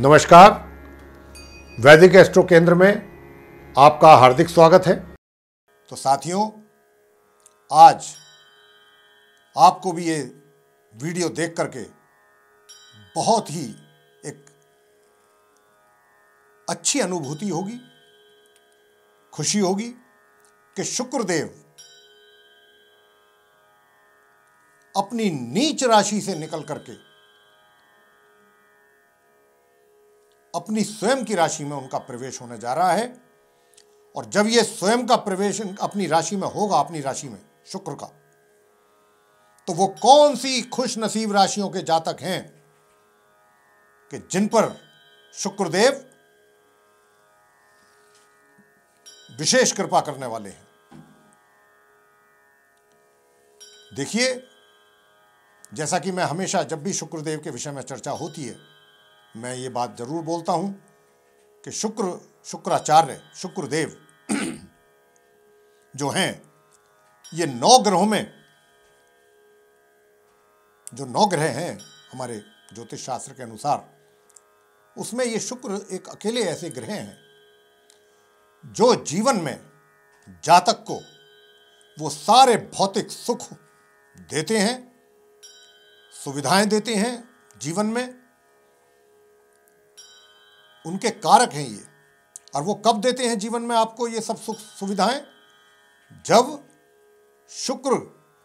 नमस्कार। वैदिक एस्ट्रो केंद्र में आपका हार्दिक स्वागत है। तो साथियों, आज आपको भी ये वीडियो देख करके बहुत ही एक अच्छी अनुभूति होगी, खुशी होगी कि शुक्रदेव अपनी नीच राशि से निकल करके अपनी स्वयं की राशि में उनका प्रवेश होने जा रहा है। और जब यह स्वयं का प्रवेश अपनी राशि में होगा, अपनी राशि में शुक्र का, तो वो कौन सी खुश नसीब राशियों के जातक हैं कि जिन पर शुक्रदेव विशेष कृपा करने वाले हैं। देखिए, जैसा कि मैं हमेशा जब भी शुक्रदेव के विषय में चर्चा होती है, मैं ये बात जरूर बोलता हूं कि शुक्राचार्य शुक्रदेव जो हैं, ये 9 ग्रहों में जो 9 ग्रह हैं हमारे ज्योतिष शास्त्र के अनुसार, उसमें ये शुक्र एक अकेले ऐसे ग्रह हैं जो जीवन में जातक को वो सारे भौतिक सुख देते हैं, सुविधाएं देते हैं जीवन में, उनके कारक हैं ये। और वो कब देते हैं जीवन में आपको ये सब सुख सुविधाएं? जब शुक्र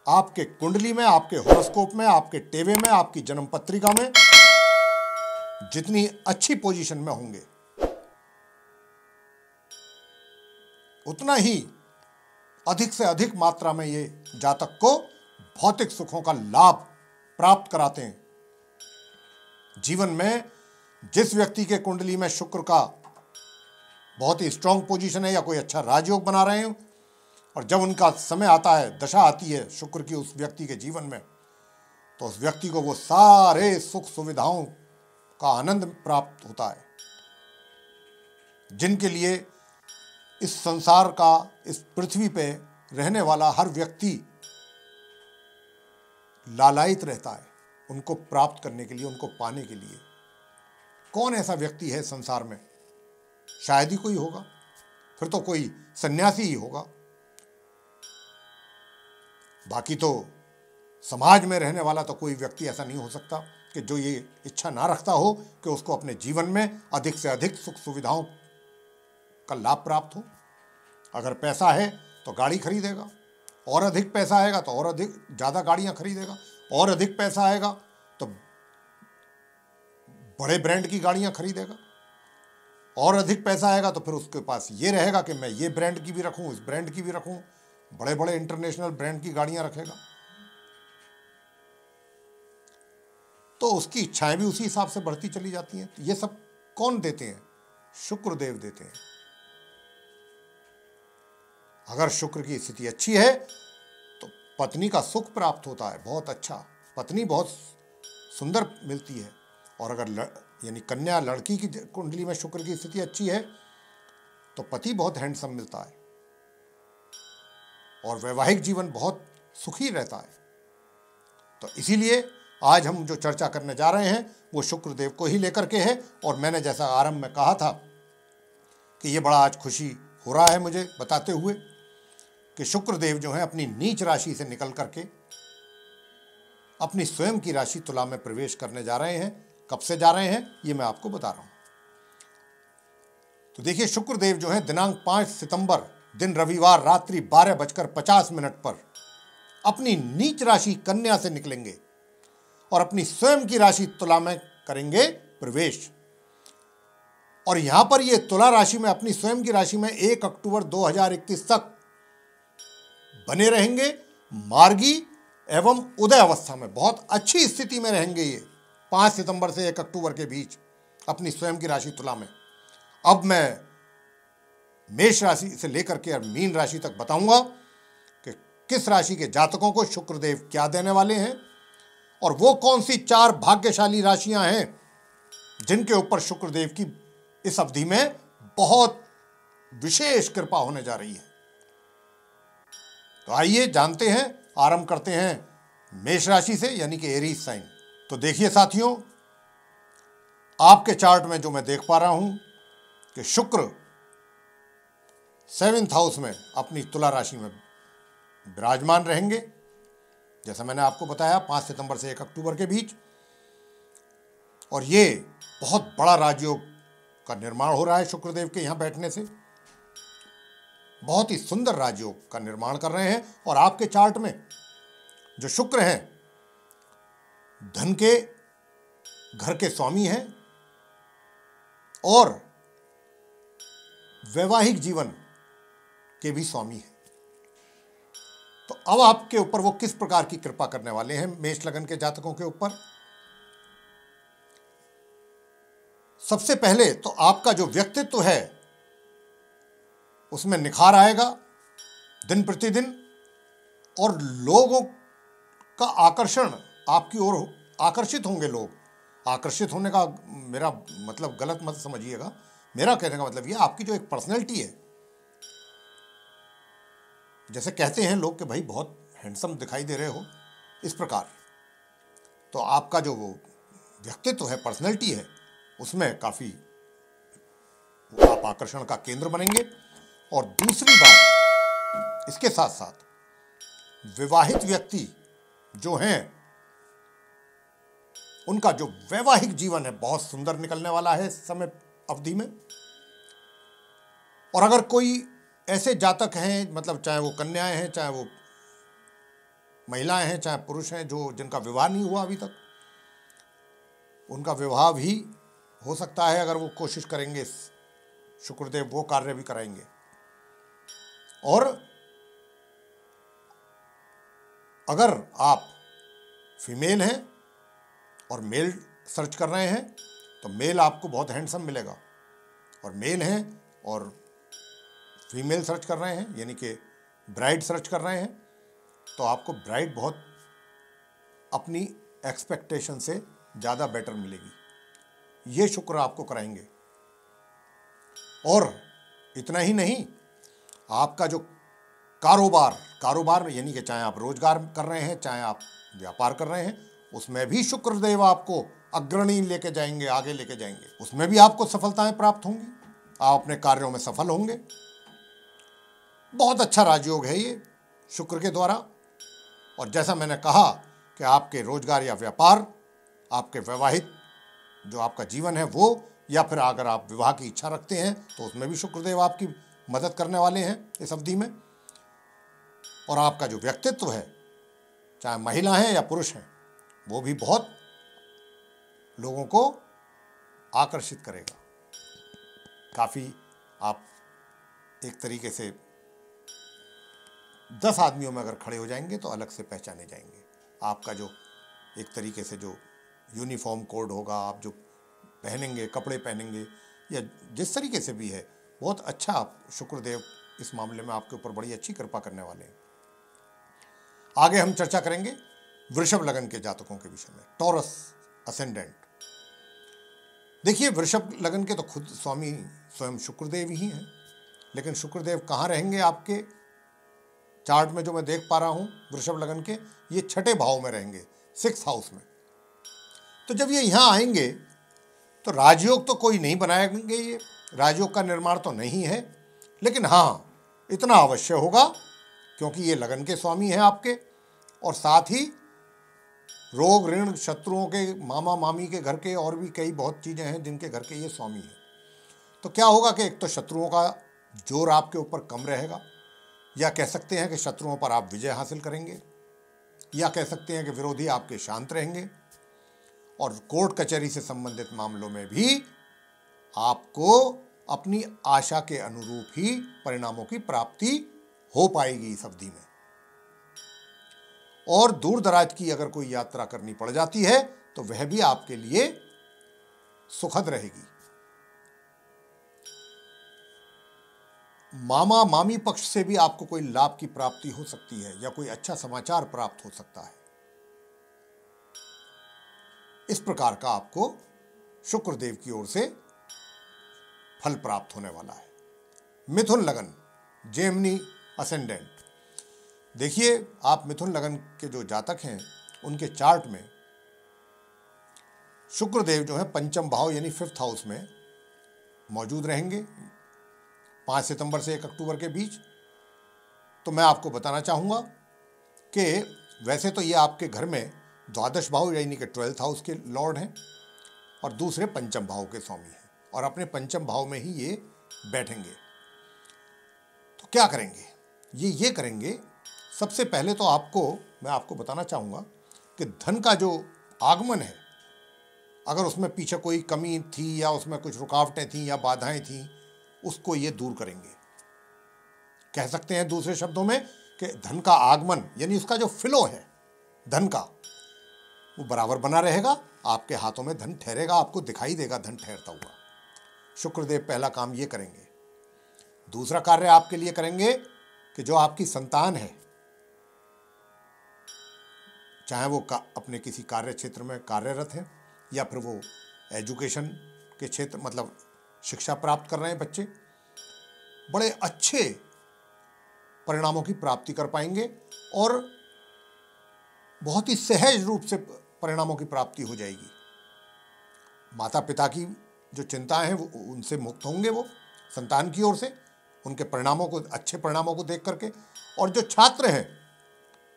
आपके कुंडली में, आपके हॉरोस्कोप में, आपके टेवे में, आपकी जन्म पत्रिका में जितनी अच्छी पोजीशन में होंगे, उतना ही अधिक से अधिक मात्रा में ये जातक को भौतिक सुखों का लाभ प्राप्त कराते हैं। जीवन में जिस व्यक्ति के कुंडली में शुक्र का बहुत ही स्ट्रांग पोजीशन है या कोई अच्छा राजयोग बना रहे हैं, और जब उनका समय आता है, दशा आती है शुक्र की उस व्यक्ति के जीवन में, तो उस व्यक्ति को वो सारे सुख सुविधाओं का आनंद प्राप्त होता है जिनके लिए इस संसार का, इस पृथ्वी पे रहने वाला हर व्यक्ति लालायित रहता है, उनको प्राप्त करने के लिए, उनको पाने के लिए। कौन ऐसा व्यक्ति है संसार में? शायद ही कोई होगा, फिर तो कोई सन्यासी ही होगा। बाकी तो समाज में रहने वाला तो कोई व्यक्ति ऐसा नहीं हो सकता कि जो ये इच्छा ना रखता हो कि उसको अपने जीवन में अधिक से अधिक सुख सुविधाओं का लाभ प्राप्त हो। अगर पैसा है तो गाड़ी खरीदेगा, और अधिक पैसा आएगा तो और अधिक ज़्यादा गाड़ियाँ खरीदेगा, और अधिक पैसा आएगा तो बड़े ब्रांड की गाड़ियां खरीदेगा, और अधिक पैसा आएगा तो फिर उसके पास ये रहेगा कि मैं ये ब्रांड की भी रखूं, इस ब्रांड की भी रखूं, बड़े बड़े इंटरनेशनल ब्रांड की गाड़ियां रखेगा। तो उसकी इच्छाएं भी उसी हिसाब से बढ़ती चली जाती हैं। तो ये सब कौन देते हैं? शुक्रदेव देते हैं। अगर शुक्र की स्थिति अच्छी है तो पत्नी का सुख प्राप्त होता है, बहुत अच्छा, पत्नी बहुत सुंदर मिलती है। और अगर यानी कन्या लड़की की कुंडली में शुक्र की स्थिति अच्छी है तो पति बहुत हैंडसम मिलता है और वैवाहिक जीवन बहुत सुखी रहता है। तो इसीलिए आज हम जो चर्चा करने जा रहे हैं वो शुक्रदेव को ही लेकर के है। और मैंने जैसा आरंभ में कहा था कि ये बड़ा आज खुशी हो रहा है मुझे बताते हुए कि शुक्रदेव जो है अपनी नीच राशि से निकल करके अपनी स्वयं की राशि तुला में प्रवेश करने जा रहे हैं। कब से जा रहे हैं ये मैं आपको बता रहा हूं। तो देखिए, शुक्रदेव जो है दिनांक 5 सितंबर दिन रविवार रात्रि 12:50 पर अपनी नीच राशि कन्या से निकलेंगे और अपनी स्वयं की राशि तुला में करेंगे प्रवेश। और यहां पर ये तुला राशि में, अपनी स्वयं की राशि में 1 अक्टूबर 2021 तक बने रहेंगे। मार्गी एवं उदय अवस्था में बहुत अच्छी स्थिति में रहेंगे ये 5 सितंबर से 1 अक्टूबर के बीच अपनी स्वयं की राशि तुला में। अब मैं मेष राशि से लेकर के मीन राशि तक बताऊंगा कि किस राशि के जातकों को शुक्रदेव क्या देने वाले हैं और वो कौन सी 4 भाग्यशाली राशियां हैं जिनके ऊपर शुक्रदेव की इस अवधि में बहुत विशेष कृपा होने जा रही है। तो आइए जानते हैं, आरंभ करते हैं मेष राशि से, यानी कि एरीज साइन। तो देखिए साथियों, आपके चार्ट में जो मैं देख पा रहा हूं कि शुक्र 7th हाउस में अपनी तुला राशि में विराजमान रहेंगे, जैसा मैंने आपको बताया 5 सितंबर से 1 अक्टूबर के बीच। और ये बहुत बड़ा राजयोग का निर्माण हो रहा है शुक्रदेव के यहां बैठने से, बहुत ही सुंदर राजयोग का निर्माण कर रहे हैं। और आपके चार्ट में जो शुक्र हैं धन के घर के स्वामी हैं और वैवाहिक जीवन के भी स्वामी हैं। तो अब आपके ऊपर वो किस प्रकार की कृपा करने वाले हैं मेष लगन के जातकों के ऊपर। सबसे पहले तो आपका जो व्यक्तित्व है उसमें निखार आएगा दिन प्रतिदिन, और लोगों का आकर्षण आपकी ओर आकर्षित होंगे लोग। आकर्षित होने का मेरा मतलब गलत मत समझिएगा, मेरा कहने का मतलब ये आपकी जो एक पर्सनैलिटी है, जैसे कहते हैं लोग कि भाई बहुत हैंडसम दिखाई दे रहे हो, इस प्रकार तो आपका जो वो व्यक्तित्व है, पर्सनैलिटी है, उसमें काफ़ी आप आकर्षण का केंद्र बनेंगे। और दूसरी बात, इसके साथ साथ विवाहित व्यक्ति जो हैं उनका जो वैवाहिक जीवन है बहुत सुंदर निकलने वाला है इस समय अवधि में। और अगर कोई ऐसे जातक हैं, मतलब चाहे वो कन्याएं हैं, चाहे वो महिलाएं हैं, चाहे पुरुष हैं, जो जिनका विवाह नहीं हुआ अभी तक, उनका विवाह भी हो सकता है अगर वो कोशिश करेंगे। शुक्रदेव वो कार्य भी कराएंगे। और अगर आप फीमेल हैं और मेल सर्च कर रहे हैं तो मेल आपको बहुत हैंडसम मिलेगा, और मेल हैं और फीमेल सर्च कर रहे हैं यानी कि ब्राइड सर्च कर रहे हैं तो आपको ब्राइड बहुत अपनी एक्सपेक्टेशन से ज़्यादा बेटर मिलेगी। ये शुक्र आपको कराएंगे। और इतना ही नहीं, आपका जो कारोबार यानी कि चाहे आप रोजगार कर रहे हैं, चाहे आप व्यापार कर रहे हैं, उसमें भी शुक्रदेव आपको अग्रणी लेके जाएंगे, आगे लेके जाएंगे। उसमें भी आपको सफलताएं प्राप्त होंगी, आप अपने कार्यों में सफल होंगे। बहुत अच्छा राजयोग है ये शुक्र के द्वारा। और जैसा मैंने कहा कि आपके रोजगार या व्यापार, आपके वैवाहिक जो आपका जीवन है वो, या फिर अगर आप विवाह की इच्छा रखते हैं तो उसमें भी शुक्रदेव आपकी मदद करने वाले हैं इस अवधि में। और आपका जो व्यक्तित्व है, चाहे महिला हैं या पुरुष हैं, वो भी बहुत लोगों को आकर्षित करेगा। काफ़ी आप एक तरीके से 10 आदमियों में अगर खड़े हो जाएंगे तो अलग से पहचाने जाएंगे। आपका जो एक तरीके से जो यूनिफॉर्म कोड होगा, आप जो पहनेंगे, कपड़े पहनेंगे, या जिस तरीके से भी है, बहुत अच्छा आप शुक्रदेव इस मामले में आपके ऊपर बड़ी अच्छी कृपा करने वाले हैं। आगे हम चर्चा करेंगे वृषभ लगन के जातकों के विषय में, टॉरस असेंडेंट। देखिए, वृषभ लगन के तो खुद स्वामी स्वयं शुक्रदेव ही हैं, लेकिन शुक्रदेव कहाँ रहेंगे आपके चार्ट में जो मैं देख पा रहा हूँ वृषभ लगन के, ये 6ठे भाव में रहेंगे, 6th हाउस में। तो जब ये यहाँ आएंगे तो राजयोग तो कोई नहीं बनाएंगे, ये राजयोग का निर्माण तो नहीं है, लेकिन हाँ इतना अवश्य होगा क्योंकि ये लगन के स्वामी हैं आपके, और साथ ही रोग ऋण शत्रुओं के, मामा मामी के घर के, और भी कई बहुत चीज़ें हैं जिनके घर के ये स्वामी हैं। तो क्या होगा कि एक तो शत्रुओं का जोर आपके ऊपर कम रहेगा, या कह सकते हैं कि शत्रुओं पर आप विजय हासिल करेंगे, या कह सकते हैं कि विरोधी आपके शांत रहेंगे। और कोर्ट कचहरी से संबंधित मामलों में भी आपको अपनी आशा के अनुरूप ही परिणामों की प्राप्ति हो पाएगी इस अवधि में। और दूर दराज की अगर कोई यात्रा करनी पड़ जाती है तो वह भी आपके लिए सुखद रहेगी। मामा मामी पक्ष से भी आपको कोई लाभ की प्राप्ति हो सकती है, या कोई अच्छा समाचार प्राप्त हो सकता है। इस प्रकार का आपको शुक्रदेव की ओर से फल प्राप्त होने वाला है। मिथुन लगन, जेमिनी असेंडेंट। देखिए, आप मिथुन लगन के जो जातक हैं उनके चार्ट में शुक्रदेव जो है पंचम भाव यानी 5th हाउस में मौजूद रहेंगे 5 सितंबर से 1 अक्टूबर के बीच। तो मैं आपको बताना चाहूँगा कि वैसे तो ये आपके घर में द्वादश भाव यानी कि 12th हाउस के लॉर्ड हैं और दूसरे पंचम भाव के स्वामी हैं और अपने पंचम भाव में ही ये बैठेंगे। तो क्या करेंगे? ये करेंगे, सबसे पहले तो मैं आपको बताना चाहूँगा कि धन का जो आगमन है, अगर उसमें पीछे कोई कमी थी या उसमें कुछ रुकावटें थीं या बाधाएं थीं, उसको ये दूर करेंगे। कह सकते हैं दूसरे शब्दों में कि धन का आगमन यानी उसका जो फ्लो है धन का, वो बराबर बना रहेगा, आपके हाथों में धन ठहरेगा, आपको दिखाई देगा धन ठहरता हुआ। शुक्रदेव पहला काम ये करेंगे। दूसरा कार्य आपके लिए करेंगे कि जो आपकी संतान है, चाहे वो अपने किसी कार्य क्षेत्र में कार्यरत है या फिर वो एजुकेशन के क्षेत्र मतलब शिक्षा प्राप्त कर रहे हैं बच्चे, बड़े अच्छे परिणामों की प्राप्ति कर पाएंगे और बहुत ही सहज रूप से परिणामों की प्राप्ति हो जाएगी। माता पिता की जो चिंताएं हैं वो उनसे मुक्त होंगे, वो संतान की ओर से उनके परिणामों को, अच्छे परिणामों को देख करके। और जो छात्र हैं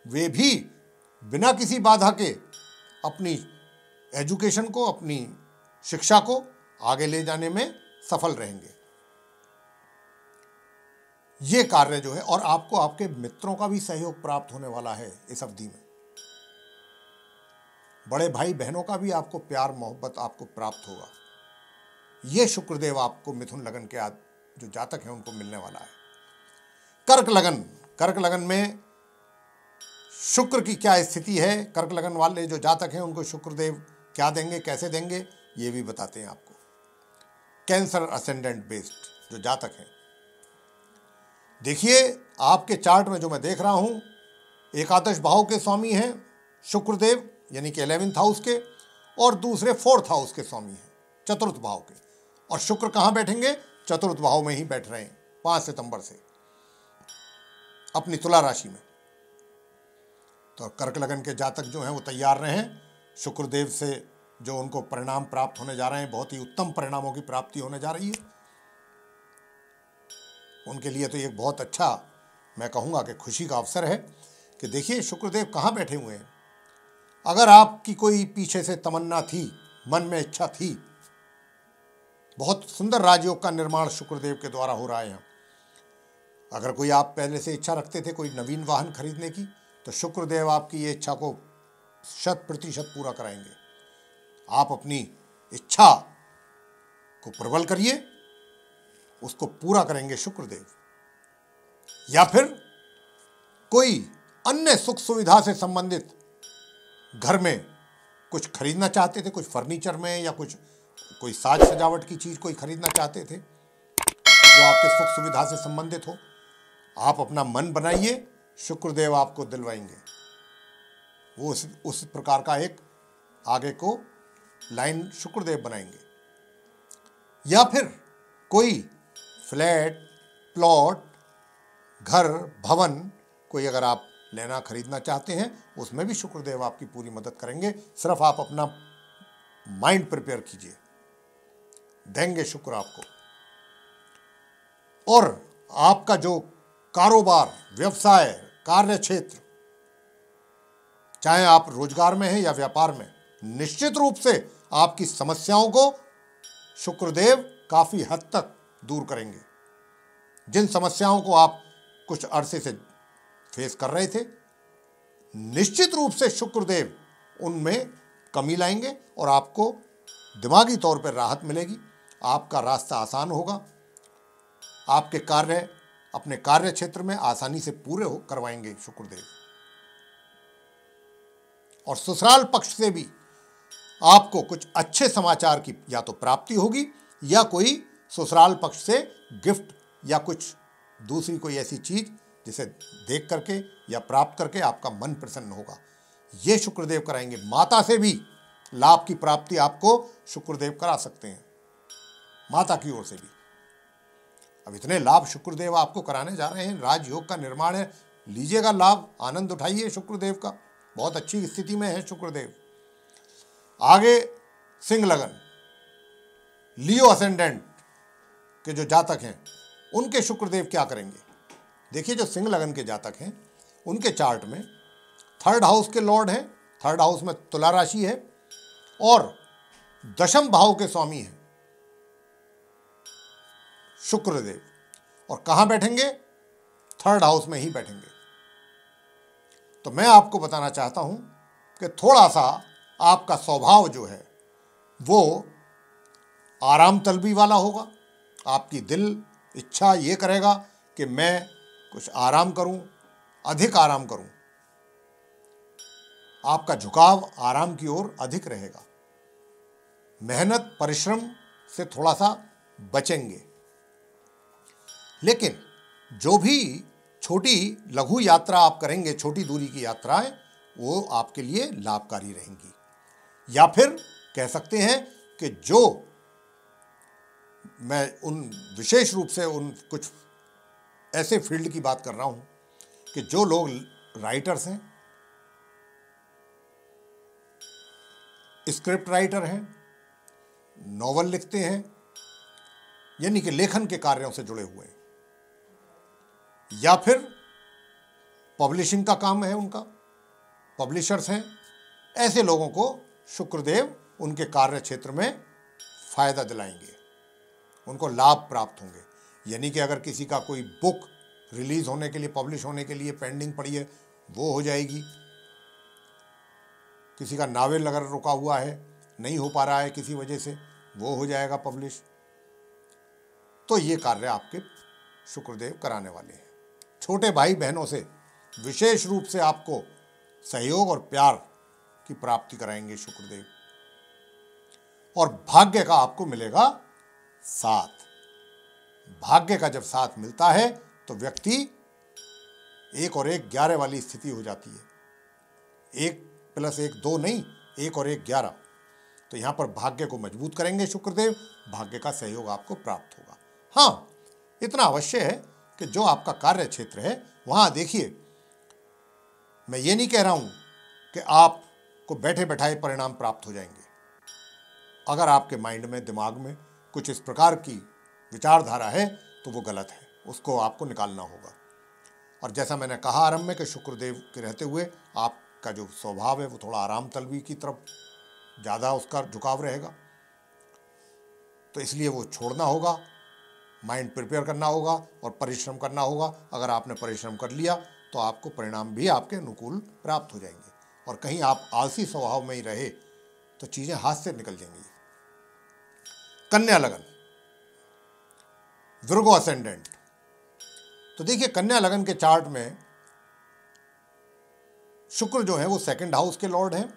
वे भी बिना किसी बाधा के अपनी एजुकेशन को, अपनी शिक्षा को आगे ले जाने में सफल रहेंगे। ये कार्य जो है, और आपको आपके मित्रों का भी सहयोग प्राप्त होने वाला है इस अवधि में। बड़े भाई बहनों का भी आपको प्यार मोहब्बत आपको प्राप्त होगा। ये शुक्रदेव आपको मिथुन लगन के जो जातक हैं उनको मिलने वाला है। कर्क लगन में शुक्र की क्या स्थिति है, कर्क लगन वाले जो जातक हैं उनको शुक्रदेव क्या देंगे, कैसे देंगे, ये भी बताते हैं आपको। कैंसर असेंडेंट बेस्ड जो जातक हैं, देखिए आपके चार्ट में जो मैं देख रहा हूं, एकादश भाव के स्वामी हैं शुक्रदेव यानी कि 11th हाउस के, और दूसरे 4th हाउस के स्वामी हैं चतुर्थ भाव के। और शुक्र कहां बैठेंगे? चतुर्थ भाव में ही बैठ रहे हैं 5 सितंबर से अपनी तुला राशि में। तो कर्क लगन के जातक जो हैं वो तैयार रहें। शुक्रदेव से जो उनको परिणाम प्राप्त होने जा रहे हैं, बहुत ही उत्तम परिणामों की प्राप्ति होने जा रही है उनके लिए। तो ये बहुत अच्छा, मैं कहूँगा कि खुशी का अवसर है कि देखिए शुक्रदेव कहाँ बैठे हुए हैं। अगर आपकी कोई पीछे से तमन्ना थी, मन में इच्छा थी, बहुत सुंदर राजयोग का निर्माण शुक्रदेव के द्वारा हो रहा है यहाँ। अगर कोई आप पहले से इच्छा रखते थे कोई नवीन वाहन खरीदने की, तो शुक्रदेव आपकी ये इच्छा को 100% पूरा कराएंगे। आप अपनी इच्छा को प्रबल करिए, उसको पूरा करेंगे शुक्रदेव। या फिर कोई अन्य सुख सुविधा से संबंधित घर में कुछ खरीदना चाहते थे, कुछ फर्नीचर में या कोई साज सजावट की चीज कोई खरीदना चाहते थे जो आपके सुख सुविधा से संबंधित हो, आप अपना मन बनाइए, शुक्रदेव आपको दिलवाएंगे। वो उस प्रकार का एक आगे को लाइन शुक्रदेव बनाएंगे। या फिर कोई फ्लैट, प्लॉट, घर, भवन कोई अगर आप लेना खरीदना चाहते हैं, उसमें भी शुक्रदेव आपकी पूरी मदद करेंगे। सिर्फ आप अपना माइंड प्रिपेयर कीजिए, देंगे शुक्र आपको। और आपका जो कारोबार, व्यवसाय, कार्य क्षेत्र, चाहे आप रोजगार में हैं या व्यापार में, निश्चित रूप से आपकी समस्याओं को शुक्रदेव काफी हद तक दूर करेंगे। जिन समस्याओं को आप कुछ अरसे से फेस कर रहे थे, निश्चित रूप से शुक्रदेव उनमें कमी लाएंगे और आपको दिमागी तौर पर राहत मिलेगी। आपका रास्ता आसान होगा। आपके कार्य अपने कार्य क्षेत्र में आसानी से पूरे करवाएंगे शुक्रदेव। और ससुराल पक्ष से भी आपको कुछ अच्छे समाचार की या तो प्राप्ति होगी या कोई ससुराल पक्ष से गिफ्ट या कुछ दूसरी कोई ऐसी चीज जिसे देख करके या प्राप्त करके आपका मन प्रसन्न होगा। ये शुक्रदेव कराएंगे। माता से भी लाभ की प्राप्ति आपको शुक्रदेव करा सकते हैं, माता की ओर से भी। अब इतने लाभ शुक्रदेव आपको कराने जा रहे हैं, राजयोग का निर्माण है, लीजिएगा लाभ, आनंद उठाइए शुक्रदेव का। बहुत अच्छी स्थिति में है शुक्रदेव। आगे सिंह लगन, लियो असेंडेंट के जो जातक हैं उनके शुक्रदेव क्या करेंगे। देखिए, जो सिंह लगन के जातक हैं उनके चार्ट में थर्ड हाउस के लॉर्ड हैं, थर्ड हाउस में तुला राशि है और दशम भाव के स्वामी हैं शुक्रदेव। और कहां बैठेंगे? थर्ड हाउस में ही बैठेंगे। तो मैं आपको बताना चाहता हूं कि थोड़ा सा आपका स्वभाव जो है वो आराम तलबी वाला होगा। आपकी दिल इच्छा ये करेगा कि मैं कुछ आराम करूं, अधिक आराम करूं। आपका झुकाव आराम की ओर अधिक रहेगा। मेहनत परिश्रम से थोड़ा सा बचेंगे। लेकिन जो भी छोटी लघु यात्रा आप करेंगे, छोटी दूरी की यात्राएं, वो आपके लिए लाभकारी रहेंगी। या फिर कह सकते हैं कि जो मैं उन विशेष रूप से उन कुछ ऐसे फील्ड की बात कर रहा हूं कि जो लोग राइटर्स हैं, स्क्रिप्ट राइटर हैं, नॉवल लिखते हैं, यानी कि लेखन के कार्यों से जुड़े हुए हैं, या फिर पब्लिशिंग का काम है उनका, पब्लिशर्स हैं, ऐसे लोगों को शुक्रदेव उनके कार्य क्षेत्र में फायदा दिलाएंगे, उनको लाभ प्राप्त होंगे। यानी कि अगर किसी का कोई बुक रिलीज होने के लिए, पब्लिश होने के लिए पेंडिंग पड़ी है, वो हो जाएगी। किसी का नावल अगर रुका हुआ है, नहीं हो पा रहा है किसी वजह से, वो हो जाएगा पब्लिश। तो ये कार्य आपके शुक्रदेव कराने वाले हैं। छोटे भाई बहनों से विशेष रूप से आपको सहयोग और प्यार की प्राप्ति कराएंगे शुक्रदेव। और भाग्य का आपको मिलेगा साथ। भाग्य का जब साथ मिलता है तो व्यक्ति 1 और 1 11 वाली स्थिति हो जाती है। 1 + 1 2 नहीं, 1 और 1 11। तो यहां पर भाग्य को मजबूत करेंगे शुक्रदेव, भाग्य का सहयोग आपको प्राप्त होगा। हाँ, इतना अवश्य है कि जो आपका कार्य क्षेत्र है वहां देखिए, मैं ये नहीं कह रहा हूं कि आपको बैठे बैठाए परिणाम प्राप्त हो जाएंगे। अगर आपके माइंड में, दिमाग में कुछ इस प्रकार की विचारधारा है तो वो गलत है, उसको आपको निकालना होगा। और जैसा मैंने कहा आरंभ में कि शुक्रदेव के रहते हुए आपका जो स्वभाव है वो थोड़ा आराम तलबी की तरफ ज़्यादा उसका झुकाव रहेगा, तो इसलिए वो छोड़ना होगा, माइंड प्रिपेयर करना होगा और परिश्रम करना होगा। अगर आपने परिश्रम कर लिया तो आपको परिणाम भी आपके अनुकूल प्राप्त हो जाएंगे। और कहीं आप आलसी स्वभाव में ही रहे तो चीज़ें हाथ से निकल जाएंगी। कन्या लगन, विर्गो असेंडेंट। तो देखिए, कन्या लगन के चार्ट में शुक्र जो है वो 2nd हाउस के लॉर्ड हैं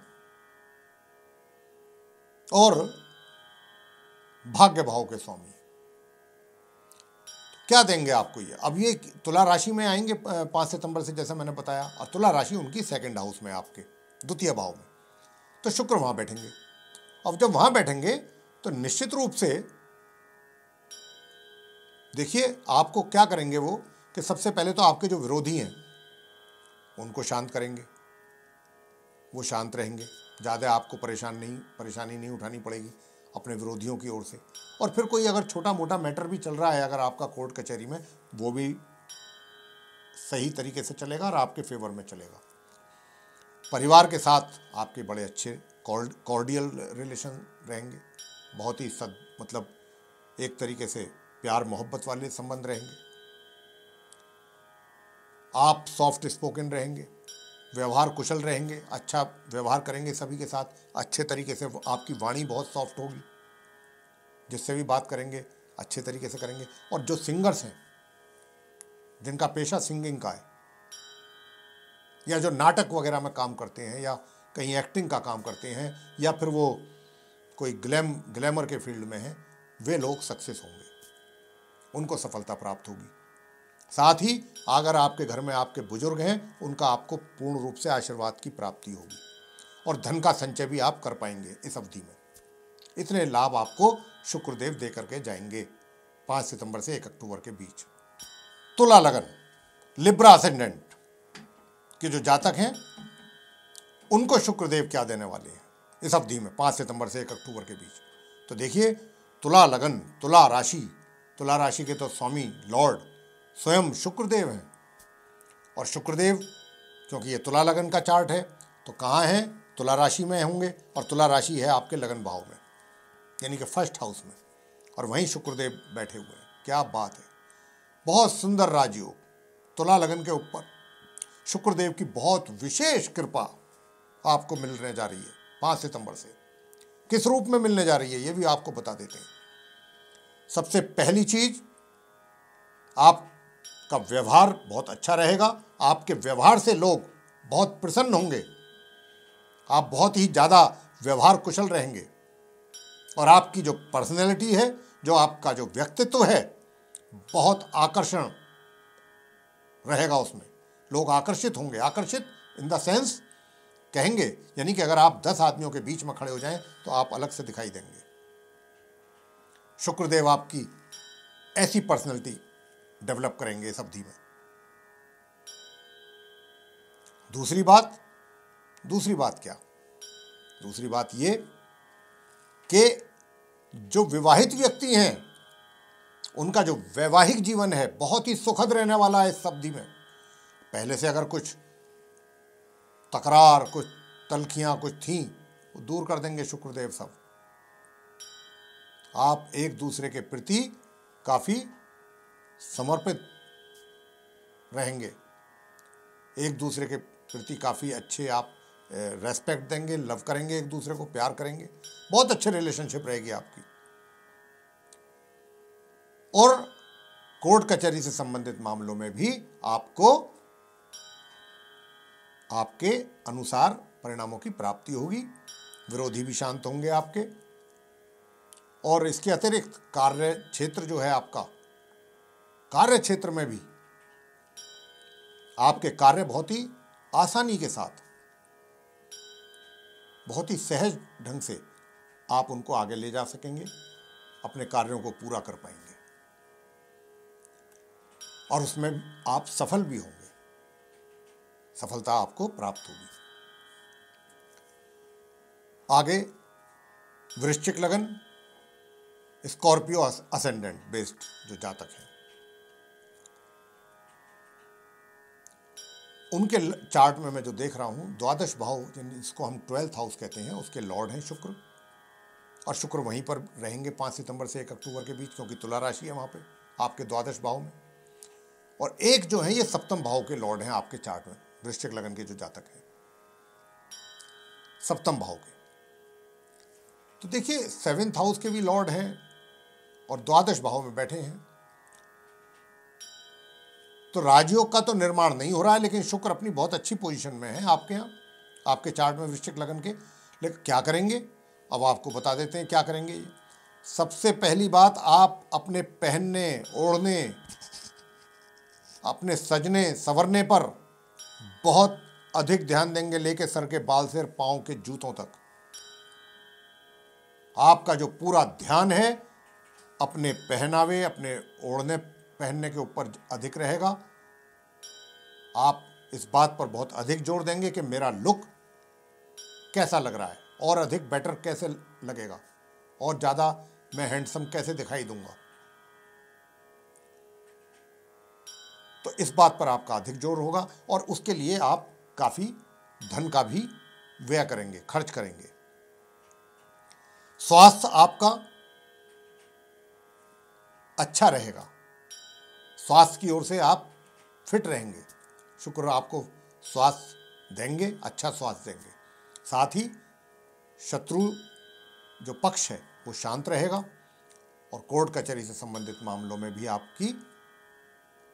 और भाग्य भाव के स्वामी। क्या देंगे आपको ये? अब ये तुला राशि में आएंगे 5 सितंबर से, जैसा मैंने बताया, और तुला राशि उनकी 2nd हाउस में, आपके द्वितीय भाव में। तो शुक्र वहां बैठेंगे। अब जब वहां बैठेंगे तो निश्चित रूप से देखिए आपको क्या करेंगे वो, कि सबसे पहले तो आपके जो विरोधी हैं उनको शांत करेंगे, वो शांत रहेंगे, ज़्यादा आपको परेशानी नहीं उठानी पड़ेगी अपने विरोधियों की ओर से। और फिर कोई अगर छोटा मोटा मैटर भी चल रहा है अगर आपका कोर्ट कचहरी में, वो भी सही तरीके से चलेगा और आपके फेवर में चलेगा। परिवार के साथ आपके बड़े अच्छे कॉर्डियल रिलेशन रहेंगे, बहुत ही मतलब एक तरीके से प्यार मोहब्बत वाले संबंध रहेंगे। आप सॉफ्ट स्पोकन रहेंगे, व्यवहार कुशल रहेंगे, अच्छा व्यवहार करेंगे सभी के साथ, अच्छे तरीके से आपकी वाणी बहुत सॉफ्ट होगी, जिससे भी बात करेंगे अच्छे तरीके से करेंगे। और जो सिंगर्स हैं, जिनका पेशा सिंगिंग का है, या जो नाटक वगैरह में काम करते हैं, या कहीं एक्टिंग का काम करते हैं, या फिर वो कोई ग्लैमर के फील्ड में हैं, वे लोग सक्सेस होंगे, उनको सफलता प्राप्त होगी। साथ ही अगर आपके घर में आपके बुजुर्ग हैं, उनका आपको पूर्ण रूप से आशीर्वाद की प्राप्ति होगी और धन का संचय भी आप कर पाएंगे इस अवधि में। इतने लाभ आपको शुक्रदेव दे करके जाएंगे 5 सितंबर से 1 अक्टूबर के बीच। तुला लगन, लिब्रा असेंडेंट के जो जातक हैं उनको शुक्रदेव क्या देने वाले हैं? इस अवधि में 5 सितंबर से 1 अक्टूबर के बीच। तो देखिए, तुला लगन, तुला राशि के तो स्वामी लॉर्ड स्वयं शुक्रदेव हैं। और शुक्रदेव, क्योंकि ये तुला लगन का चार्ट है, तो कहाँ है? तुला राशि में होंगे, और तुला राशि है आपके लगन भाव में, यानी कि फर्स्ट हाउस में, और वहीं शुक्रदेव बैठे हुए हैं। क्या बात है, बहुत सुंदर राजयोग। तुला लगन के ऊपर शुक्रदेव की बहुत विशेष कृपा आपको मिलने जा रही है 5 सितंबर से। किस रूप में मिलने जा रही है, ये भी आपको बता देते हैं। सबसे पहली चीज, आपका व्यवहार बहुत अच्छा रहेगा। आपके व्यवहार से लोग बहुत प्रसन्न होंगे। आप बहुत ही ज्यादा व्यवहार कुशल रहेंगे, और आपकी जो पर्सनैलिटी है, जो आपका जो व्यक्तित्व है, बहुत आकर्षण रहेगा उसमें। लोग आकर्षित होंगे। आकर्षित इन द सेंस कहेंगे, यानी कि अगर आप 10 आदमियों के बीच में खड़े हो जाएं तो आप अलग से दिखाई देंगे। शुक्रदेव आपकी ऐसी पर्सनैलिटी डेवलप करेंगे इस अवधि में। दूसरी बात क्या? दूसरी बात ये कि जो विवाहित व्यक्ति हैं, उनका जो वैवाहिक जीवन है बहुत ही सुखद रहने वाला है इस अवधि में। पहले से अगर कुछ तकरार, कुछ तलखियां कुछ थीं, वो दूर कर देंगे शुक्रदेव सब। आप एक दूसरे के प्रति काफी समर्पित रहेंगे, एक दूसरे के प्रति काफी अच्छे आप रेस्पेक्ट देंगे, लव करेंगे, एक दूसरे को प्यार करेंगे। बहुत अच्छे रिलेशनशिप रहेगी आपकी। और कोर्ट कचहरी से संबंधित मामलों में भी आपको आपके अनुसार परिणामों की प्राप्ति होगी। विरोधी भी शांत होंगे आपके। और इसके अतिरिक्त कार्य क्षेत्र जो है आपका, कार्य क्षेत्र में भी आपके कार्य बहुत ही आसानी के साथ, बहुत ही सहज ढंग से आप उनको आगे ले जा सकेंगे, अपने कार्यों को पूरा कर पाएंगे, और उसमें आप सफल भी होंगे। सफलता आपको प्राप्त होगी। आगे वृश्चिक लगन, स्कॉर्पियो असेंडेंट बेस्ड जो जातक हैं, उनके चार्ट में मैं जो देख रहा हूं, द्वादश भाव जिसको हम 12th हाउस कहते हैं, उसके लॉर्ड हैं शुक्र। और शुक्र वहीं पर रहेंगे 5 सितंबर से 1 अक्टूबर के बीच, क्योंकि तुला राशि है वहां पे आपके द्वादश भाव में। और एक जो है ये सप्तम भाव के लॉर्ड हैं आपके चार्ट में, वृश्चिक लगन के जो जातक हैं सप्तम भाव के। तो देखिए 7th हाउस के भी लॉर्ड हैं और द्वादश भाव में बैठे हैं। तो राजयोग का तो निर्माण नहीं हो रहा है, लेकिन शुक्र अपनी बहुत अच्छी पोजीशन में है आपके यहाँ, आपके चार्ट में वृश्चिक लगन के। लेकिन क्या करेंगे, अब आपको बता देते हैं क्या करेंगे। सबसे पहली बात, आप अपने पहनने ओढ़ने, अपने सजने संवरने पर बहुत अधिक ध्यान देंगे, लेके सर के बाल से पांव के जूतों तक। आपका जो पूरा ध्यान है अपने पहनावे, अपने ओढ़ने पहनने के ऊपर अधिक रहेगा। आप इस बात पर बहुत अधिक जोर देंगे कि मेरा लुक कैसा लग रहा है, और अधिक बेटर कैसे लगेगा, और ज़्यादा मैं हैंडसम कैसे दिखाई दूंगा। तो इस बात पर आपका अधिक जोर होगा, और उसके लिए आप काफ़ी धन का भी व्यय करेंगे, खर्च करेंगे। स्वास्थ्य आपका अच्छा रहेगा, स्वास्थ्य की ओर से आप फिट रहेंगे। शुक्र आपको स्वास्थ्य देंगे, अच्छा स्वास्थ्य देंगे। साथ ही शत्रु जो पक्ष है वो शांत रहेगा, और कोर्ट कचहरी से संबंधित मामलों में भी आपकी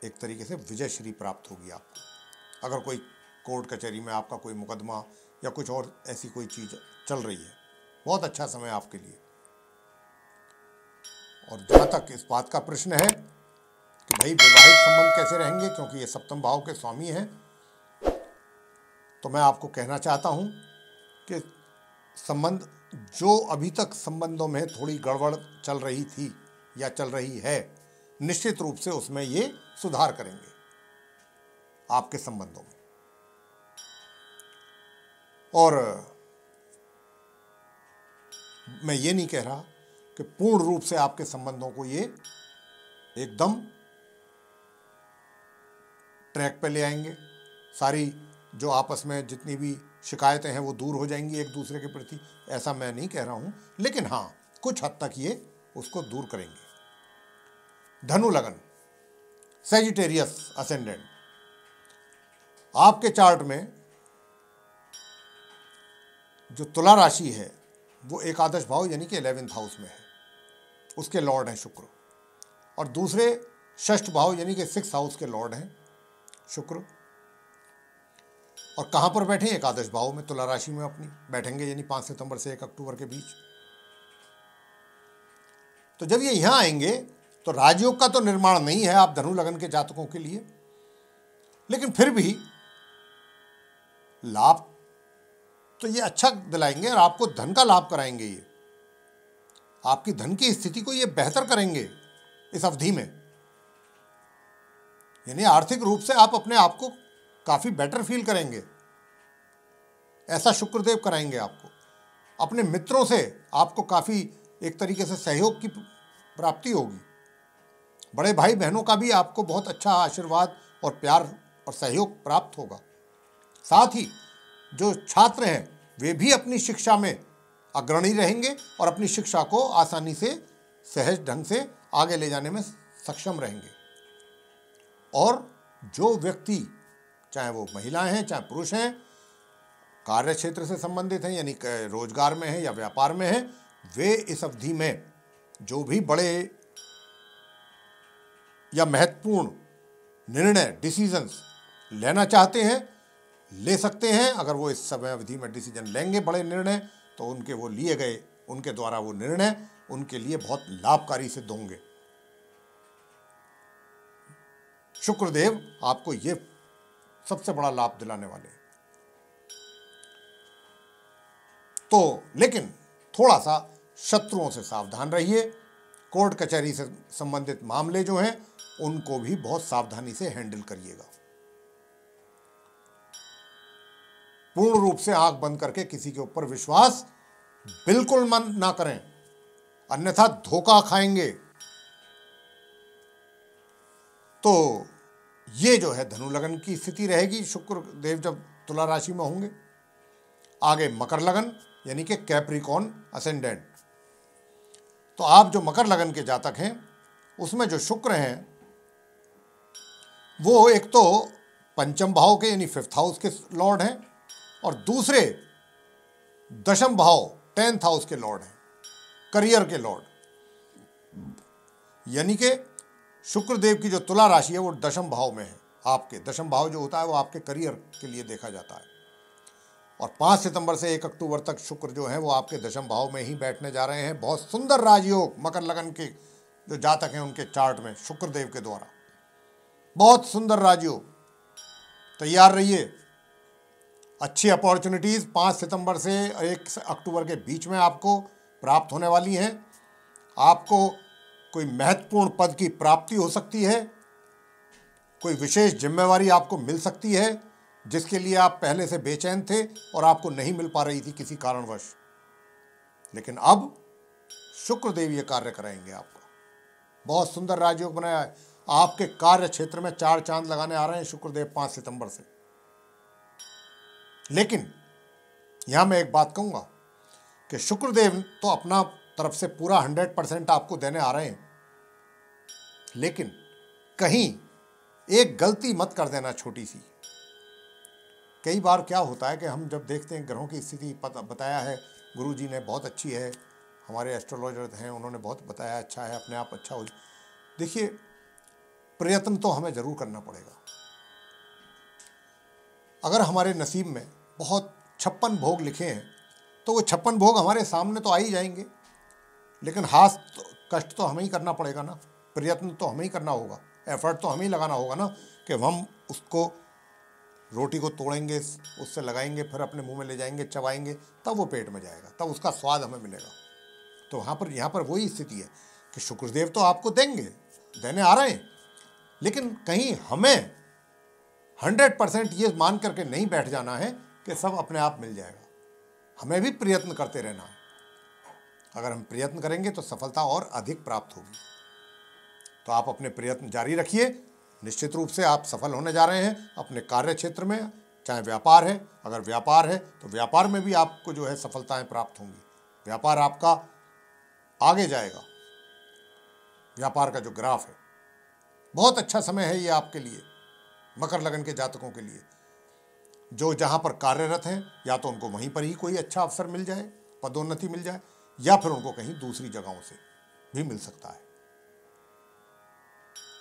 एक तरीके से विजय श्री प्राप्त होगी आपको। अगर कोई कोर्ट कचहरी में आपका कोई मुकदमा या कुछ और ऐसी कोई चीज़ चल रही है, बहुत अच्छा समय आपके लिए। और जहाँ तक इस बात का प्रश्न है कि भाई वैवाहिक संबंध कैसे रहेंगे, क्योंकि ये सप्तम भाव के स्वामी हैं, तो मैं आपको कहना चाहता हूँ कि संबंध जो अभी तक संबंधों में थोड़ी गड़बड़ चल रही थी या चल रही है, निश्चित रूप से उसमें ये सुधार करेंगे आपके संबंधों में। और मैं ये नहीं कह रहा कि पूर्ण रूप से आपके संबंधों को ये एकदम ट्रैक पे ले आएंगे, सारी जो आपस में जितनी भी शिकायतें हैं वो दूर हो जाएंगी एक दूसरे के प्रति, ऐसा मैं नहीं कह रहा हूं, लेकिन हाँ कुछ हद तक ये उसको दूर करेंगे। धनु लगन, सैजिटेरियस असेंडेंट, आपके चार्ट में जो तुला राशि है वो एकादश भाव यानी कि 11th हाउस में है, उसके लॉर्ड हैं शुक्र, और दूसरे षष्ठ भाव यानी कि 6th हाउस के लॉर्ड हैं शुक्र। और कहां पर बैठे? एकादश भाव में, तुला राशि में अपनी बैठेंगे, यानी 5 सितंबर से 1 अक्टूबर के बीच। तो जब ये यहां आएंगे तो राजयोग का तो निर्माण नहीं है आप धनु लगन के जातकों के लिए, लेकिन फिर भी लाभ तो ये अच्छा दिलाएंगे और आपको धन का लाभ कराएंगे। ये आपकी धन की स्थिति को ये बेहतर करेंगे इस अवधि में, यानी आर्थिक रूप से आप अपने आप को काफी बेटर फील करेंगे, ऐसा शुक्रदेव कराएंगे आपको। अपने मित्रों से आपको काफी एक तरीके से सहयोग की प्राप्ति होगी, बड़े भाई बहनों का भी आपको बहुत अच्छा आशीर्वाद और प्यार और सहयोग प्राप्त होगा। साथ ही जो छात्र हैं वे भी अपनी शिक्षा में अग्रणी रहेंगे और अपनी शिक्षा को आसानी से सहज ढंग से आगे ले जाने में सक्षम रहेंगे। और जो व्यक्ति, चाहे वो महिलाएं हैं चाहे पुरुष हैं, कार्य क्षेत्र से संबंधित हैं यानी रोजगार में हैं या व्यापार में हैं, वे इस अवधि में जो भी बड़े या महत्वपूर्ण निर्णय डिसीजंस लेना चाहते हैं ले सकते हैं। अगर वो इस समय अवधि में डिसीजन लेंगे बड़े निर्णय, तो उनके वो लिए गए, उनके द्वारा वो निर्णय उनके लिए बहुत लाभकारी सिद्ध होंगे। शुक्रदेव आपको ये सबसे बड़ा लाभ दिलाने वाले हैं। तो लेकिन थोड़ा सा शत्रुओं से सावधान रहिए। कोर्ट कचहरी से संबंधित मामले जो हैं उनको भी बहुत सावधानी से हैंडल करिएगा। पूर्ण रूप से आंख बंद करके किसी के ऊपर विश्वास बिल्कुल मन ना करें, अन्यथा धोखा खाएंगे। तो ये जो है धनु लगन की स्थिति रहेगी शुक्र देव जब तुला राशि में होंगे। आगे मकर लगन यानी कि कैप्रिकॉर्न असेंडेंट। तो आप जो मकर लगन के जातक हैं उसमें जो शुक्र हैं वो एक तो पंचम भाव के यानी 5th हाउस के लॉर्ड हैं और दूसरे दशम भाव 10th हाउस के लॉर्ड हैं, करियर के लॉर्ड। यानी कि शुक्रदेव की जो तुला राशि है वो दशम भाव में है। आपके दशम भाव जो होता है वो आपके करियर के लिए देखा जाता है। और 5 सितंबर से 1 अक्टूबर तक शुक्र जो है वो आपके दशम भाव में ही बैठने जा रहे हैं। बहुत सुंदर राजयोग मकर लगन के जो जातक हैं उनके चार्ट में शुक्रदेव के द्वारा बहुत सुंदर राजयोग। तैयार रहिए, अच्छी अपॉर्चुनिटीज 5 सितंबर से 1 अक्टूबर के बीच में आपको प्राप्त होने वाली हैं। आपको कोई महत्वपूर्ण पद की प्राप्ति हो सकती है, कोई विशेष जिम्मेवारी आपको मिल सकती है जिसके लिए आप पहले से बेचैन थे और आपको नहीं मिल पा रही थी किसी कारणवश, लेकिन अब शुक्रदेव ये कार्य कराएंगे आपका। बहुत सुंदर राजयोग बनाया है। आपके कार्य क्षेत्र में 4 चांद लगाने आ रहे हैं शुक्रदेव 5 सितंबर से। लेकिन यहां मैं एक बात कहूंगा कि शुक्रदेव तो अपना तरफ से पूरा 100% आपको देने आ रहे हैं, लेकिन कहीं एक गलती मत कर देना छोटी सी। कई बार क्या होता है कि हम जब देखते हैं ग्रहों की स्थिति बताया है गुरुजी ने, बहुत अच्छी है, हमारे एस्ट्रोलॉजर हैं उन्होंने बहुत बताया अच्छा है, अपने आप अच्छा हो। देखिए प्रयत्न तो हमें जरूर करना पड़ेगा। अगर हमारे नसीब में बहुत 56 भोग लिखे हैं तो वो 56 भोग हमारे सामने तो आ ही जाएंगे, लेकिन हाथ तो कष्ट तो हमें ही करना पड़ेगा ना, प्रयत्न तो हमें ही करना होगा, एफर्ट तो हमें ही लगाना होगा ना कि हम उसको रोटी को तोड़ेंगे, उससे लगाएंगे, फिर अपने मुंह में ले जाएंगे, चबाएंगे, तब वो पेट में जाएगा, तब उसका स्वाद हमें मिलेगा। तो यहाँ पर वही स्थिति है कि शुक्रदेव तो आपको देंगे, देने आ रहे हैं, लेकिन कहीं हमें 100% ये मान करके नहीं बैठ जाना है कि सब अपने आप मिल जाएगा। हमें भी प्रयत्न करते रहना है। अगर हम प्रयत्न करेंगे तो सफलता और अधिक प्राप्त होगी। तो आप अपने प्रयत्न जारी रखिए, निश्चित रूप से आप सफल होने जा रहे हैं अपने कार्य क्षेत्र में। चाहे व्यापार है, अगर व्यापार है तो व्यापार में भी आपको जो है सफलताएं प्राप्त होंगी, व्यापार आपका आगे जाएगा। व्यापार का जो ग्राफ है, बहुत अच्छा समय है ये आपके लिए, मकर लगन के जातकों के लिए। जो जहां पर कार्यरत हैं, या तो उनको वहीं पर ही कोई अच्छा अवसर मिल जाए, पदोन्नति मिल जाए, या फिर उनको कहीं दूसरी जगहों से भी मिल सकता है।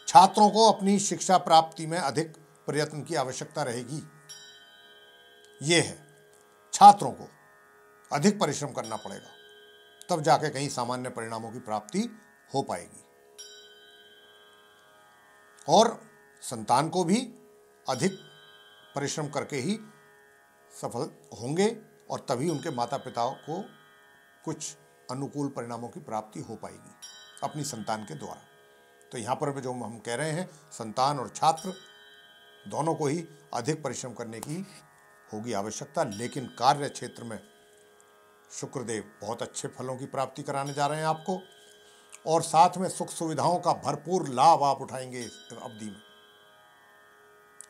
छात्रों को अपनी शिक्षा प्राप्ति में अधिक प्रयत्न की आवश्यकता रहेगी। ये है, छात्रों को अधिक परिश्रम करना पड़ेगा, तब जाके कहीं सामान्य परिणामों की प्राप्ति हो पाएगी। और संतान को भी अधिक परिश्रम करके ही सफल होंगे, और तभी उनके माता पिता को कुछ अनुकूल परिणामों की प्राप्ति हो पाएगी अपनी संतान के द्वारा। तो यहाँ पर भी जो हम कह रहे हैं, संतान और छात्र दोनों को ही अधिक परिश्रम करने की होगी आवश्यकता। लेकिन कार्य क्षेत्र में शुक्रदेव बहुत अच्छे फलों की प्राप्ति कराने जा रहे हैं आपको, और साथ में सुख सुविधाओं का भरपूर लाभ आप उठाएंगे इस अवधि में।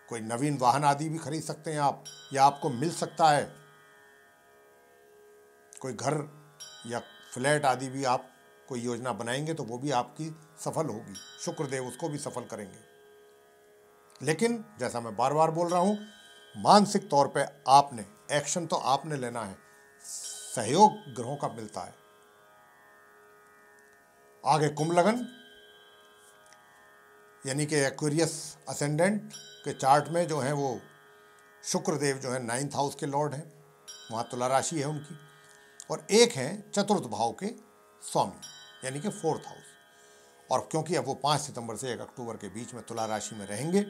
कोई नवीन वाहन आदि भी खरीद सकते हैं आप, या आपको मिल सकता है। कोई घर या फ्लैट आदि भी आप कोई योजना बनाएंगे तो वो भी आपकी सफल होगी, शुक्रदेव उसको भी सफल करेंगे। लेकिन जैसा मैं बार बार बोल रहा हूं, मानसिक तौर पे आपने एक्शन तो आपने लेना है, सहयोग ग्रहों का मिलता है। आगे कुंभ लगन यानी कि एक्वेरियस असेंडेंट के चार्ट में जो है वो शुक्रदेव जो है 9th हाउस के लॉर्ड हैं, वहाँ तुला राशि है उनकी, और एक हैं चतुर्थ भाव के स्वामी यानी कि 4th हाउस। और क्योंकि अब वो 5 सितंबर से 1 अक्टूबर के बीच में तुला राशि में रहेंगे,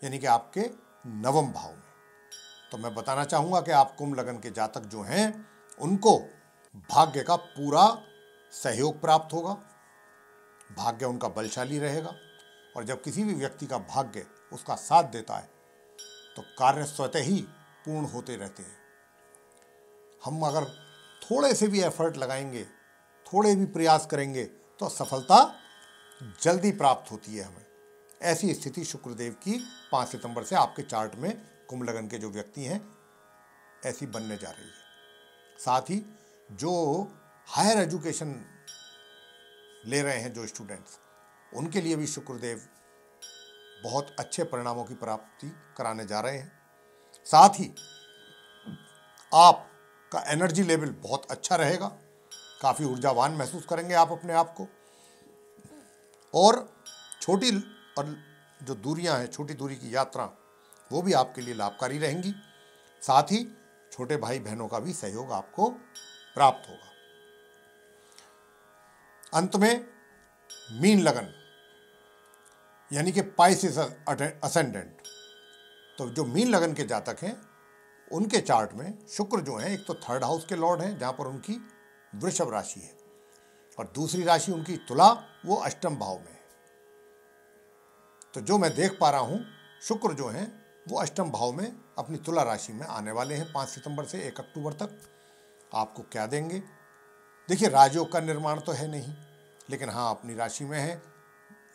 यानी कि आपके 9वें भाव में, तो मैं बताना चाहूँगा कि आप कुंभ लगन के जातक जो हैं उनको भाग्य का पूरा सहयोग प्राप्त होगा, भाग्य उनका बलशाली रहेगा। और जब किसी भी व्यक्ति का भाग्य उसका साथ देता है तो कार्य स्वतः ही पूर्ण होते रहते हैं। हम अगर थोड़े से भी एफर्ट लगाएंगे, थोड़े भी प्रयास करेंगे, तो सफलता जल्दी प्राप्त होती है हमें। ऐसी स्थिति शुक्रदेव की 5 सितंबर से आपके चार्ट में कुंभ लगन के जो व्यक्ति हैं ऐसी बनने जा रही है। साथ ही जो हायर एजुकेशन ले रहे हैं जो स्टूडेंट्स, उनके लिए भी शुक्रदेव बहुत अच्छे परिणामों की प्राप्ति कराने जा रहे हैं। साथ ही आपका एनर्जी लेवल बहुत अच्छा रहेगा, काफ़ी ऊर्जावान महसूस करेंगे आप अपने आप को। और छोटी और जो दूरियां हैं, छोटी दूरी की यात्रा, वो भी आपके लिए लाभकारी रहेंगी। साथ ही छोटे भाई बहनों का भी सहयोग आपको प्राप्त होगा। अंत में मीन लगन यानी कि पाइसेस असेंडेंट, तो जो मीन लगन के जातक हैं उनके चार्ट में शुक्र जो है, एक तो 3rd हाउस के लॉर्ड हैं जहां पर उनकी वृषभ राशि है, और दूसरी राशि उनकी तुला, वो अष्टम भाव में है। तो जो मैं देख पा रहा हूं, शुक्र जो है वो अष्टम भाव में अपनी तुला राशि में आने वाले हैं 5 सितंबर से 1 अक्टूबर तक। आपको क्या देंगे? देखिए, राजयोग का निर्माण तो है नहीं, लेकिन हाँ अपनी राशि में है,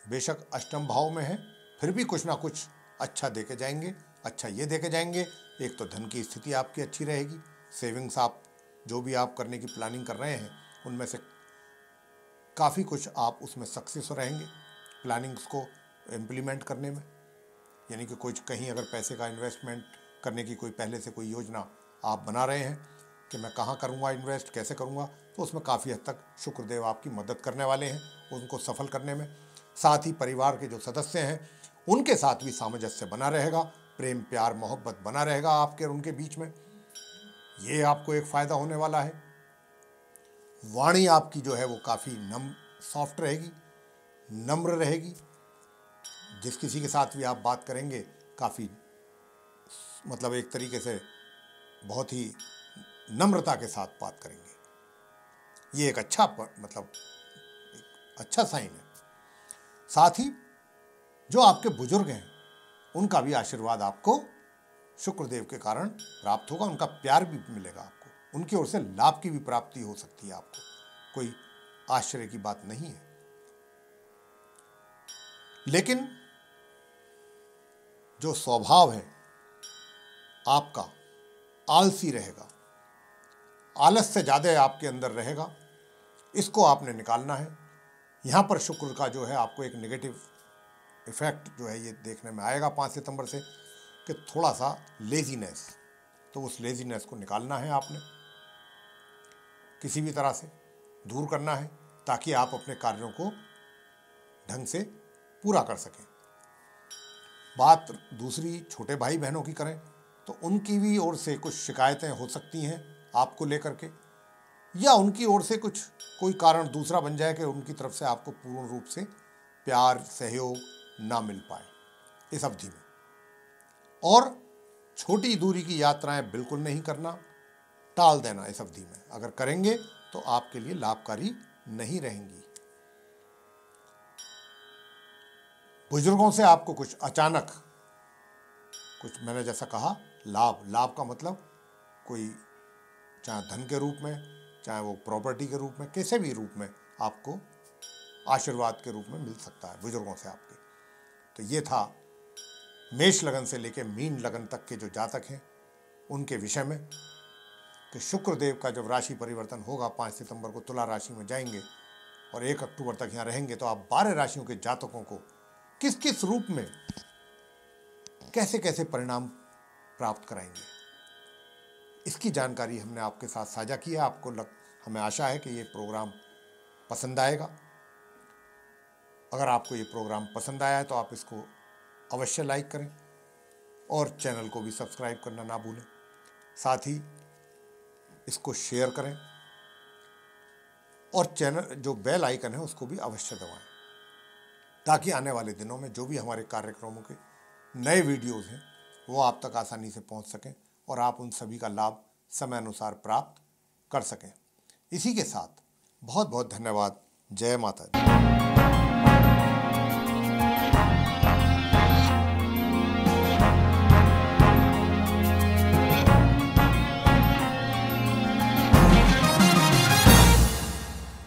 बेशक अष्टम भाव में है, फिर भी कुछ ना कुछ अच्छा देके जाएंगे। अच्छा ये देके जाएंगे, एक तो धन की स्थिति आपकी अच्छी रहेगी, सेविंग्स आप जो भी आप करने की प्लानिंग कर रहे हैं उनमें से काफ़ी कुछ आप उसमें सक्सेस रहेंगे प्लानिंग्स को इम्प्लीमेंट करने में। यानी कि कोई कहीं अगर पैसे का इन्वेस्टमेंट करने की कोई पहले से कोई योजना आप बना रहे हैं कि मैं कहाँ करूँगा इन्वेस्ट, कैसे करूँगा, तो उसमें काफ़ी हद तक शुक्रदेव आपकी मदद करने वाले हैं उनको सफल करने में। साथ ही परिवार के जो सदस्य हैं उनके साथ भी सामंजस्य बना रहेगा, प्रेम प्यार मोहब्बत बना रहेगा आपके और उनके बीच में। ये आपको एक फ़ायदा होने वाला है। वाणी आपकी जो है वो काफ़ी सॉफ्ट रहेगी, नम्र रहेगी। जिस किसी के साथ भी आप बात करेंगे काफ़ी मतलब एक तरीके से बहुत ही नम्रता के साथ बात करेंगे। ये एक अच्छा मतलब एक अच्छा साइन है। साथ ही जो आपके बुजुर्ग हैं उनका भी आशीर्वाद आपको शुक्रदेव के कारण प्राप्त होगा, उनका प्यार भी मिलेगा आपको, उनकी ओर से लाभ की भी प्राप्ति हो सकती है आपको, कोई आश्चर्य की बात नहीं है। लेकिन जो स्वभाव है आपका आलसी रहेगा, आलस से ज़्यादा आपके अंदर रहेगा, इसको आपने निकालना है। यहाँ पर शुक्र का जो है आपको एक नेगेटिव इफेक्ट जो है ये देखने में आएगा 5 सितंबर से, कि थोड़ा सा लेजीनेस, तो उस लेजीनेस को निकालना है, आपने किसी भी तरह से दूर करना है, ताकि आप अपने कार्यों को ढंग से पूरा कर सकें। बात दूसरी छोटे भाई बहनों की करें तो उनकी भी ओर से कुछ शिकायतें हो सकती हैं आपको लेकर के, या उनकी ओर से कुछ कोई कारण दूसरा बन जाए कि उनकी तरफ से आपको पूर्ण रूप से प्यार सहयोग ना मिल पाए इस अवधि में। और छोटी दूरी की यात्राएं बिल्कुल नहीं करना, टाल देना इस अवधि में। अगर करेंगे तो आपके लिए लाभकारी नहीं रहेंगी। बुजुर्गों से आपको कुछ अचानक कुछ, मैंने जैसा कहा, लाभ का मतलब कोई चाहे धन के रूप में, चाहे वो प्रॉपर्टी के रूप में, किसी भी रूप में आपको आशीर्वाद के रूप में मिल सकता है बुजुर्गों से आपके। तो ये था मेष लगन से लेकर मीन लगन तक के जो जातक हैं उनके विषय में, कि शुक्रदेव का जब राशि परिवर्तन होगा 5 सितंबर को तुला राशि में जाएंगे और 1 अक्टूबर तक यहाँ रहेंगे, तो आप 12 राशियों के जातकों को किस किस रूप में कैसे कैसे परिणाम प्राप्त कराएंगे, इसकी जानकारी हमने आपके साथ साझा की है। हमें आशा है कि ये प्रोग्राम पसंद आएगा। अगर आपको ये प्रोग्राम पसंद आया है तो आप इसको अवश्य लाइक करें और चैनल को भी सब्सक्राइब करना ना भूलें। साथ ही इसको शेयर करें और चैनल जो बेल आइकन है उसको भी अवश्य दबाएं, ताकि आने वाले दिनों में जो भी हमारे कार्यक्रमों के नए वीडियोज़ हैं वो आप तक आसानी से पहुंच सकें और आप उन सभी का लाभ समय अनुसार प्राप्त कर सकें। इसी के साथ बहुत बहुत धन्यवाद। जय माता दी।